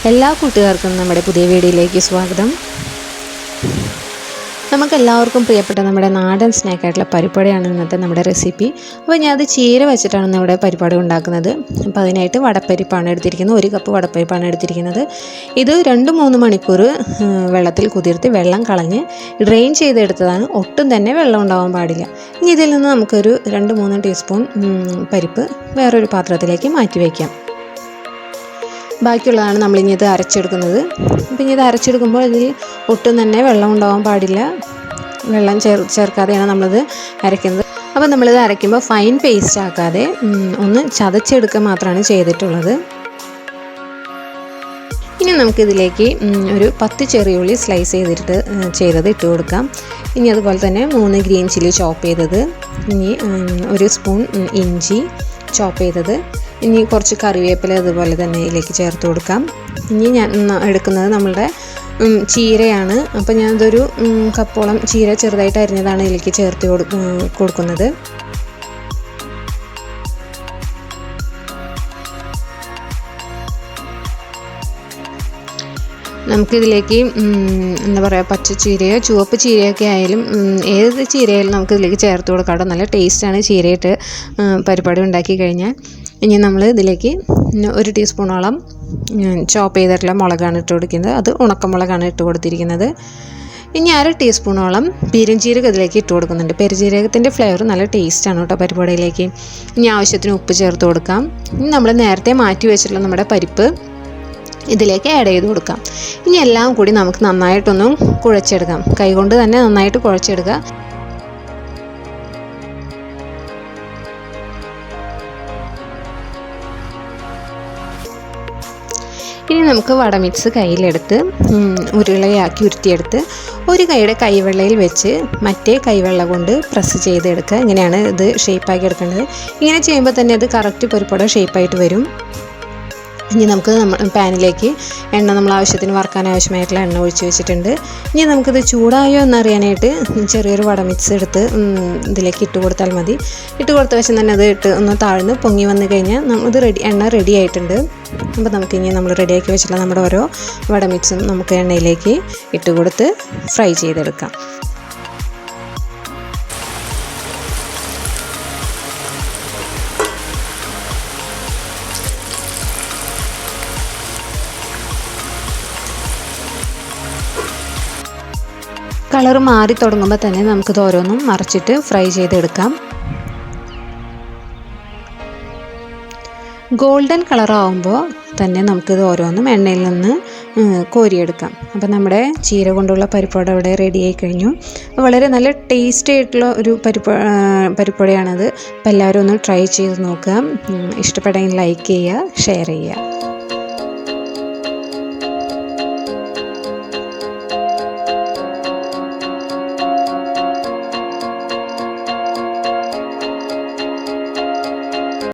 എല്ലാ കൂട്ടുകാർക്കും നമ്മുടെ പുതിയ വീഡിയോയിലേക്ക് സ്വാഗതം. നമുക്കെല്ലാവർക്കും പ്രിയപ്പെട്ട നമ്മുടെ നാടൻ സ്നാക്കായിട്ടുള്ള പരിപ്പുവടയാണ് ഇന്നത്തെ നമ്മുടെ റെസിപ്പി. അപ്പോൾ ഞാനത് ചീര വെച്ചിട്ടാണ് നമ്മുടെ പരിപ്പുവട ഉണ്ടാക്കുന്നത്. അപ്പോൾ അതിനായിട്ട് വടപ്പരിപ്പാണ് എടുത്തിരിക്കുന്നത്. 1 കപ്പ് വടപ്പരിപ്പാണ് എടുത്തിരിക്കുന്നത്. ഇത് 2-3 മണിക്കൂർ വെള്ളത്തിൽ കുതിർത്ത് വെള്ളം കളഞ്ഞ് ഡ്രെയിൻ ചെയ്തെടുത്തതാണ്. ഒട്ടും തന്നെ വെള്ളം ഉണ്ടാവാൻ പാടില്ല. ഇനി ഇതിൽ നിന്ന് നമുക്കൊരു 2-3 ടീസ്പൂൺ പരിപ്പ് വേറൊരു പാത്രത്തിലേക്ക് മാറ്റി വയ്ക്കാം. ബാക്കിയുള്ളതാണ് നമ്മളിനി ഇത് അരച്ചെടുക്കുന്നത്. അപ്പോൾ ഇനി ഇത് അരച്ചെടുക്കുമ്പോൾ ഇതിൽ ഒട്ടും തന്നെ വെള്ളം ഉണ്ടാവാൻ പാടില്ല. വെള്ളം ചേർക്കാതെയാണ് നമ്മളിത് അരയ്ക്കുന്നത്. അപ്പോൾ നമ്മളിത് അരയ്ക്കുമ്പോൾ ഫൈൻ പേസ്റ്റ് ആക്കാതെ ഒന്ന് ചതച്ചെടുക്കുക മാത്രമാണ് ചെയ്തിട്ടുള്ളത്. ഇനി നമുക്കിതിലേക്ക് ഒരു 10 ചെറിയുള്ളി സ്ലൈസ് ചെയ്തത് ഇട്ട് കൊടുക്കാം. ഇനി അതുപോലെ തന്നെ 3 ഗ്രീൻ ചില്ലി ചോപ്പ് ചെയ്തത്, ഇനി 1 സ്പൂൺ ഇഞ്ചി ചോപ്പ് ചെയ്തത്, ഇനി കുറച്ച് കറിവേപ്പില അതുപോലെ തന്നെ ഇതിലേക്ക് ചേർത്ത് കൊടുക്കാം. ഇനി ഞാൻ എടുക്കുന്നത് നമ്മളുടെ ചീരയാണ്. അപ്പോൾ ഞാനതൊരു കപ്പോളം ചീര ചെറുതായിട്ട് അരിഞ്ഞതാണ് ഇതിലേക്ക് ചേർത്ത് കൊടുക്കുന്നത്. നമുക്കിതിലേക്ക് എന്താ പറയുക, പച്ചച്ചീരയോ ചുവപ്പ് ചീരയൊക്കെ ആയാലും ഏത് ചീരയായാലും നമുക്കിതിലേക്ക് ചേർത്ത് കൊടുക്കാം. നല്ല ടേസ്റ്റാണ് ചീരയിട്ട് പരിപ്പുവട ഉണ്ടാക്കി കഴിഞ്ഞാൽ. ഇനി നമ്മൾ ഇതിലേക്ക് 1 ടീസ്പൂണോളം ചോപ്പ് ചെയ്തിട്ടുള്ള മുളകാണ് ഇട്ട് കൊടുക്കുന്നത്. അത് ഉണക്കമുളകാണ് ഇട്ട് കൊടുത്തിരിക്കുന്നത്. ഇനി 1/2 ടീസ്പൂണോളം പെരുംജീരകം ഇതിലേക്ക് ഇട്ട് കൊടുക്കുന്നുണ്ട്. പെരുംജീരകത്തിൻ്റെ ഫ്ലേവർ നല്ല ടേസ്റ്റാണ് കേട്ടോ പരിപ്പുവടയിലേക്ക്. ഇനി ആവശ്യത്തിന് ഉപ്പ് ചേർത്ത് കൊടുക്കാം. ഇനി നമ്മൾ നേരത്തെ മാറ്റി വെച്ചിട്ടുള്ള നമ്മുടെ പരിപ്പ് ഇതിലേക്ക് ആഡ് ചെയ്ത് കൊടുക്കാം. ഇനി എല്ലാം കൂടി നമുക്ക് നന്നായിട്ടൊന്ന് കുഴച്ചെടുക്കാം. കൈകൊണ്ട് തന്നെ നന്നായിട്ട് കുഴച്ചെടുക്കുക. ഇനി നമുക്ക് വട മിക്സ് കയ്യിലെടുത്ത് ഉരുളയാക്കി ഉരുട്ടിയെടുത്ത് ഒരു കൈയുടെ കൈവെള്ളയിൽ വെച്ച് മറ്റേ കൈവെള്ള കൊണ്ട് പ്രസ് ചെയ്തെടുക്കുക. ഇങ്ങനെയാണ് ഇത് ഷേപ്പാക്കി എടുക്കേണ്ടത്. ഇങ്ങനെ ചെയ്യുമ്പോൾ തന്നെ ഇത് കറക്റ്റ് പരിപ്പുവട ഷേപ്പായിട്ട് വരും. ഇനി നമുക്ക് പാനിലേക്ക് എണ്ണ നമ്മൾ ആവശ്യത്തിന് വറുക്കാൻ ആവശ്യമായിട്ടുള്ള എണ്ണ ഒഴിച്ച് വെച്ചിട്ടുണ്ട്. ഇനി നമുക്കിത് ചൂടായോ എന്നറിയാനായിട്ട് ചെറിയൊരു വട മിക്സ് എടുത്ത് ഇതിലേക്ക് ഇട്ട് കൊടുത്താൽ മതി. ഇട്ട് കൊടുത്ത വശം തന്നെ അത് ഇട്ട് ഒന്ന് താഴ്ന്ന് പൊങ്ങി വന്നു കഴിഞ്ഞാൽ ഇത് എണ്ണ റെഡി ആയിട്ടുണ്ട്. അപ്പോൾ നമുക്കിനി നമ്മൾ റെഡിയാക്കി വെച്ചിട്ടുള്ള നമ്മുടെ ഓരോ വട മിക്സും നമുക്ക് എണ്ണയിലേക്ക് ഇട്ട് കൊടുത്ത് ഫ്രൈ ചെയ്തെടുക്കാം. കളർ മാറി തുടങ്ങുമ്പോൾ തന്നെ നമുക്കിത് ഓരോന്നും മറിച്ചിട്ട് ഫ്രൈ ചെയ്തെടുക്കാം. ഗോൾഡൻ കളറാകുമ്പോൾ തന്നെ നമുക്കിത് ഓരോന്നും എണ്ണയിൽ നിന്ന് കോരിയെടുക്കാം. അപ്പോൾ നമ്മുടെ ചീര കൊണ്ടുള്ള പരിപ്പുവട ഇവിടെ റെഡി ആയി കഴിഞ്ഞു. വളരെ നല്ല ടേസ്റ്റി ആയിട്ടുള്ള ഒരു പരിപ്പുവടയാണത്. അപ്പോൾ എല്ലാവരും ഒന്ന് ട്രൈ ചെയ്ത് നോക്കുക. ഇഷ്ടപ്പെട്ടെങ്കിൽ ലൈക്ക് ചെയ്യുക, ഷെയർ ചെയ്യുക.